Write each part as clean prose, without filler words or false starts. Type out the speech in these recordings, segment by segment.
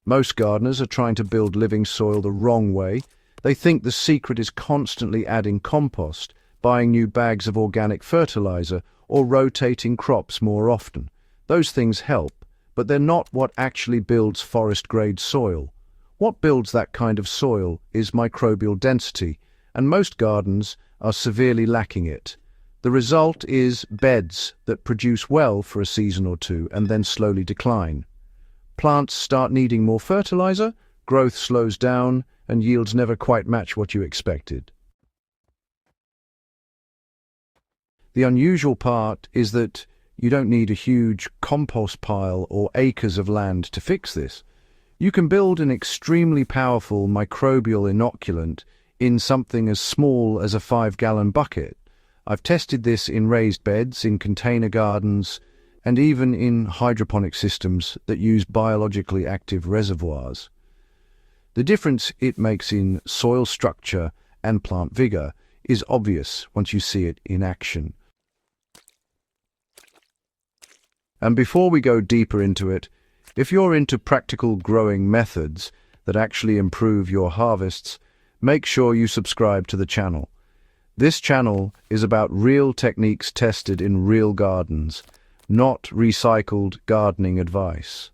Most gardeners are trying to build living soil the wrong way. They think the secret is constantly adding compost, buying new bags of organic fertilizer, or rotating crops more often. Those things help, but they're not what actually builds forest-grade soil. What builds that kind of soil is microbial density, and most gardens are severely lacking it. The result is beds that produce well for a season or two and then slowly decline. Plants start needing more fertilizer, growth slows down, and yields never quite match what you expected. The unusual part is that you don't need a huge compost pile or acres of land to fix this. You can build an extremely powerful microbial inoculant in something as small as a 5-gallon bucket. I've tested this in raised beds, in container gardens, and even in hydroponic systems that use biologically active reservoirs. The difference it makes in soil structure and plant vigor is obvious once you see it in action. And before we go deeper into it, if you're into practical growing methods that actually improve your harvests, make sure you subscribe to the channel. This channel is about real techniques tested in real gardens, not recycled gardening advice.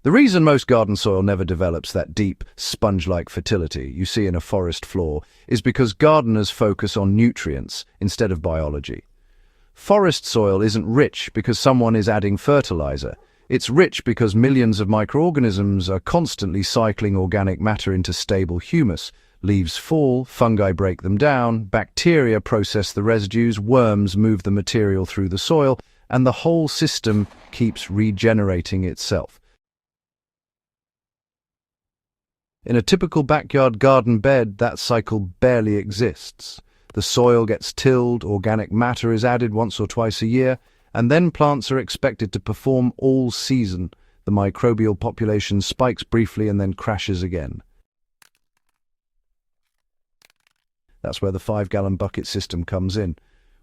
The reason most garden soil never develops that deep, sponge-like fertility you see in a forest floor is because gardeners focus on nutrients instead of biology. Forest soil isn't rich because someone is adding fertilizer. It's rich because millions of microorganisms are constantly cycling organic matter into stable humus. Leaves fall, fungi break them down, bacteria process the residues, worms move the material through the soil, and the whole system keeps regenerating itself. In a typical backyard garden bed, that cycle barely exists. The soil gets tilled, organic matter is added once or twice a year, and then plants are expected to perform all season. The microbial population spikes briefly and then crashes again. That's where the 5-gallon bucket system comes in.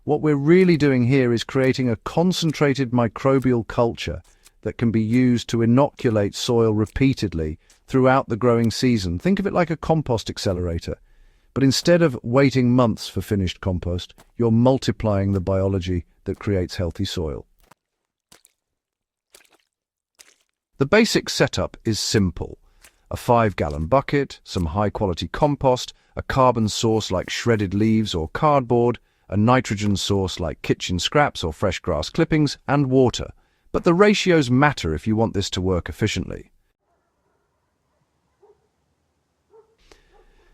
What we're really doing here is creating a concentrated microbial culture that can be used to inoculate soil repeatedly throughout the growing season. Think of it like a compost accelerator. But instead of waiting months for finished compost, you're multiplying the biology that creates healthy soil. The basic setup is simple. A 5-gallon bucket, some high-quality compost, a carbon source like shredded leaves or cardboard, a nitrogen source like kitchen scraps or fresh grass clippings, and water. But the ratios matter if you want this to work efficiently.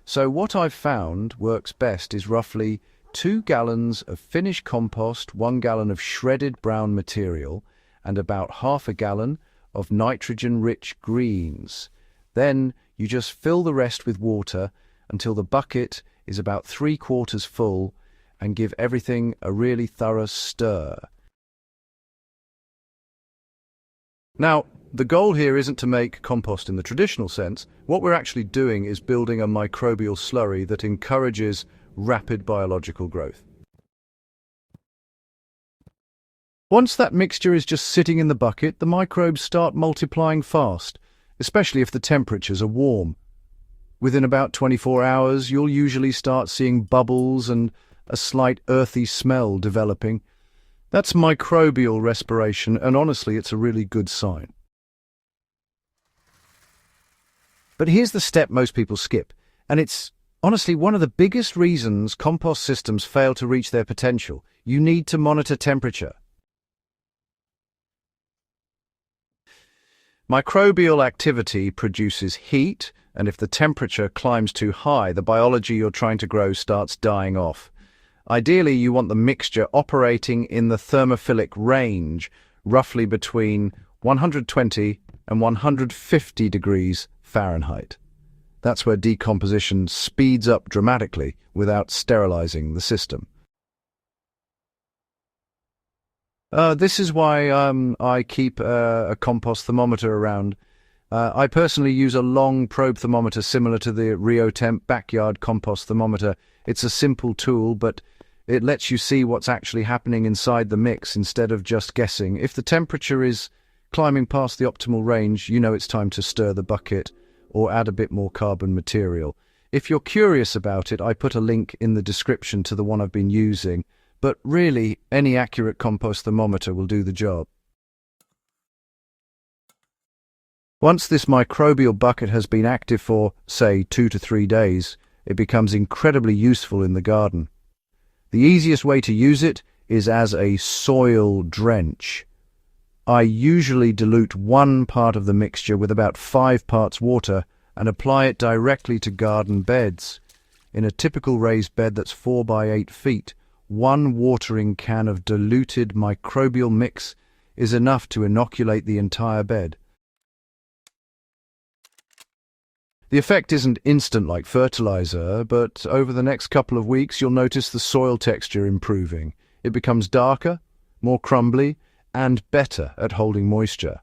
So what I've found works best is roughly 2 gallons of finished compost, 1 gallon of shredded brown material, and about half a gallon of nitrogen-rich greens. Then you just fill the rest with water until the bucket is about 3/4 full and give everything a really thorough stir. Now, the goal here isn't to make compost in the traditional sense. What we're actually doing is building a microbial slurry that encourages rapid biological growth. Once that mixture is just sitting in the bucket, the microbes start multiplying fast, especially if the temperatures are warm. Within about 24 hours, you'll usually start seeing bubbles and a slight earthy smell developing. That's microbial respiration, and honestly, it's a really good sign. But here's the step most people skip, and it's honestly one of the biggest reasons compost systems fail to reach their potential. You need to monitor temperature. Microbial activity produces heat, and if the temperature climbs too high, the biology you're trying to grow starts dying off. Ideally, you want the mixture operating in the thermophilic range, roughly between 120 and 150 degrees Fahrenheit. That's where decomposition speeds up dramatically without sterilizing the system. This is why I keep a compost thermometer around. I personally use a long probe thermometer similar to the RioTemp backyard compost thermometer. It's a simple tool, but it lets you see what's actually happening inside the mix instead of just guessing. If the temperature is Climbing past the optimal range, you know it's time to stir the bucket or add a bit more carbon material. If you're curious about it, I put a link in the description to the one I've been using, but really, any accurate compost thermometer will do the job. Once this microbial bucket has been active for, say, 2 to 3 days, it becomes incredibly useful in the garden. The easiest way to use it is as a soil drench. I usually dilute 1 part of the mixture with about 5 parts water and apply it directly to garden beds. In a typical raised bed that's 4 by 8 feet, 1 watering can of diluted microbial mix is enough to inoculate the entire bed. The effect isn't instant like fertilizer, but over the next couple of weeks you'll notice the soil texture improving. It becomes darker, more crumbly, and better at holding moisture.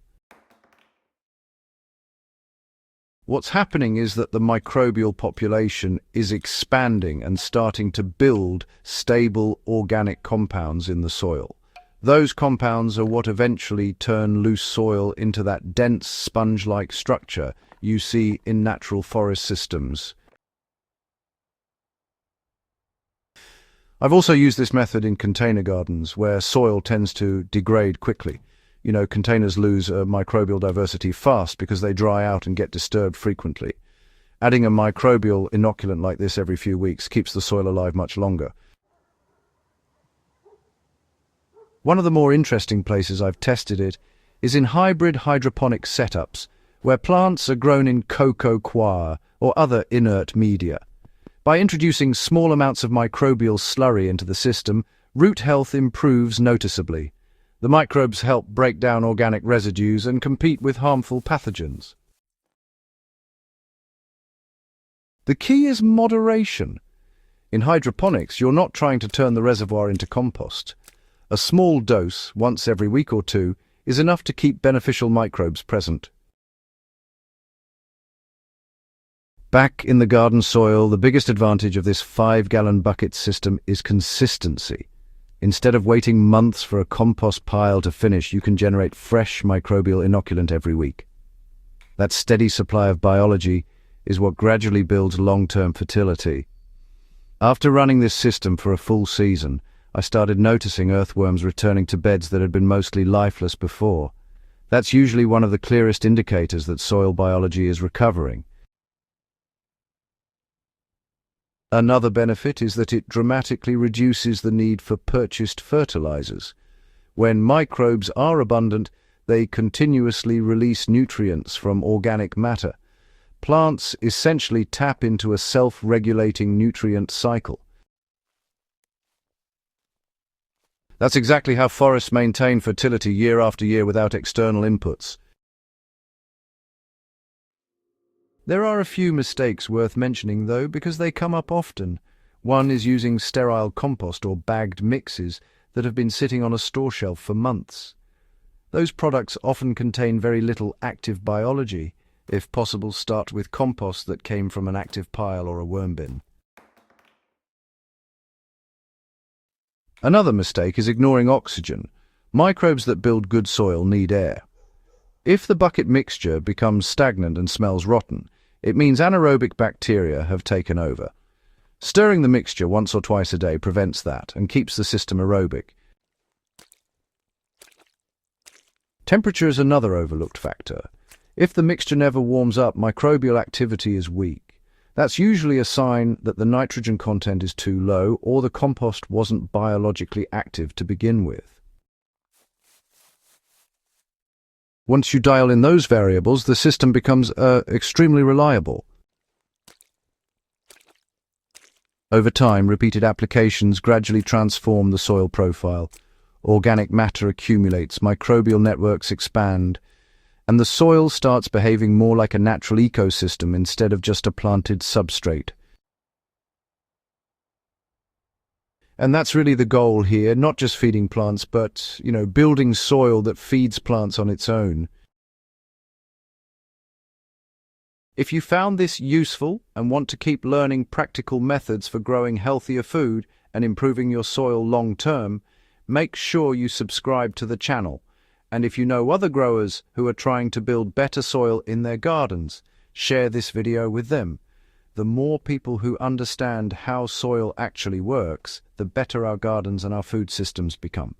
What's happening is that the microbial population is expanding and starting to build stable organic compounds in the soil. Those compounds are what eventually turn loose soil into that dense sponge-like structure you see in natural forest systems. I've also used this method in container gardens where soil tends to degrade quickly. Containers lose microbial diversity fast because they dry out and get disturbed frequently. Adding a microbial inoculant like this every few weeks keeps the soil alive much longer. One of the more interesting places I've tested it is in hybrid hydroponic setups, where plants are grown in cocoa coir or other inert media. By introducing small amounts of microbial slurry into the system, root health improves noticeably. The microbes help break down organic residues and compete with harmful pathogens. The key is moderation. In hydroponics, you're not trying to turn the reservoir into compost. A small dose, once every week or 2, is enough to keep beneficial microbes present. Back in the garden soil, the biggest advantage of this 5-gallon bucket system is consistency. Instead of waiting months for a compost pile to finish, you can generate fresh microbial inoculant every week. That steady supply of biology is what gradually builds long-term fertility. After running this system for a full season, I started noticing earthworms returning to beds that had been mostly lifeless before. That's usually one of the clearest indicators that soil biology is recovering. Another benefit is that it dramatically reduces the need for purchased fertilizers. When microbes are abundant, they continuously release nutrients from organic matter. Plants essentially tap into a self-regulating nutrient cycle. That's exactly how forests maintain fertility year after year without external inputs. There are a few mistakes worth mentioning, though, because they come up often. One is using sterile compost or bagged mixes that have been sitting on a store shelf for months. Those products often contain very little active biology. If possible, start with compost that came from an active pile or a worm bin. Another mistake is ignoring oxygen. Microbes that build good soil need air. If the bucket mixture becomes stagnant and smells rotten, it means anaerobic bacteria have taken over. Stirring the mixture once or twice a day prevents that and keeps the system aerobic. Temperature is another overlooked factor. If the mixture never warms up, microbial activity is weak. That's usually a sign that the nitrogen content is too low or the compost wasn't biologically active to begin with. Once you dial in those variables, the system becomes extremely reliable. Over time, repeated applications gradually transform the soil profile. Organic matter accumulates, microbial networks expand, and the soil starts behaving more like a natural ecosystem instead of just a planted substrate. And that's really the goal here, not just feeding plants, but, building soil that feeds plants on its own. If you found this useful and want to keep learning practical methods for growing healthier food and improving your soil long term, make sure you subscribe to the channel And if you know other growers who are trying to build better soil in their gardens, share this video with them. The more people who understand how soil actually works, the better our gardens and our food systems become.